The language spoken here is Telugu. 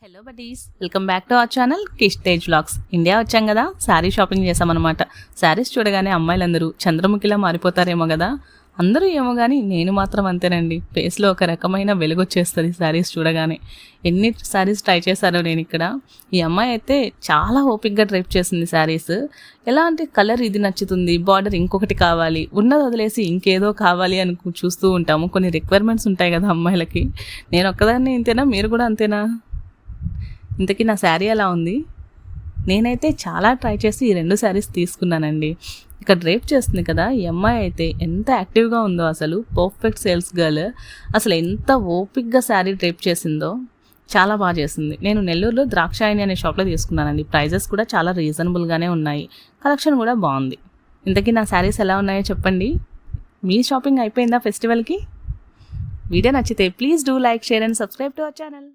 Hello buddies, welcome back to our channel Kish Tej vlogs. India వచ్చాం కదా, శారీ షాపింగ్ చేసామన్నమాట. శారీస్ చూడగానే అమ్మాయిలందరూ చంద్రముఖిలా మారిపోతారేమో కదా. అందరూ ఏమో కానీ నేను మాత్రం అంతేనండి. ఫేస్లో ఒక రకమైన వెలుగు వచ్చేస్తుంది శారీస్ చూడగానే. ఎన్ని శారీస్ ట్రై చేశారో నేను ఇక్కడ. ఈ అమ్మాయి అయితే చాలా ఓపిక్గా డ్రైప్ చేసింది శారీస్. ఎలాంటి కలర్ ఇది నచ్చుతుంది, బార్డర్ ఇంకొకటి కావాలి, ఉన్నది వదిలేసి ఇంకేదో కావాలి అని చూస్తూ ఉంటాము. కొన్ని రిక్వైర్మెంట్స్ ఉంటాయి కదా అమ్మాయిలకి. నేను ఒక్కదాన్ని ఇంతేనా, మీరు కూడా అంతేనా? ఇంతకీ నా శారీ ఎలా ఉంది? నేనైతే చాలా ట్రై చేసి ఈ 2 శారీస్ తీసుకున్నానండి. ఇక్కడ డ్రైప్ చేస్తుంది కదా ఈ అమ్మాయి అయితే ఎంత యాక్టివ్గా ఉందో, అసలు పర్ఫెక్ట్ సేల్స్ గర్ల్. అసలు ఎంత ఓపిక్గా శారీ డ్రైప్ చేసిందో, చాలా బాగా చేసింది. నేను నెల్లూరులో ద్రాక్షాయణి అనే షాప్లో తీసుకున్నానండి. ప్రైజెస్ కూడా చాలా రీజనబుల్గానే ఉన్నాయి, కలెక్షన్ కూడా బాగుంది. ఇంతకీ నా శారీస్ ఎలా ఉన్నాయో చెప్పండి. మీ షాపింగ్ అయిపోయిందా ఫెస్టివల్కి? వీడియో నచ్చితే please do like, share and subscribe to our channel.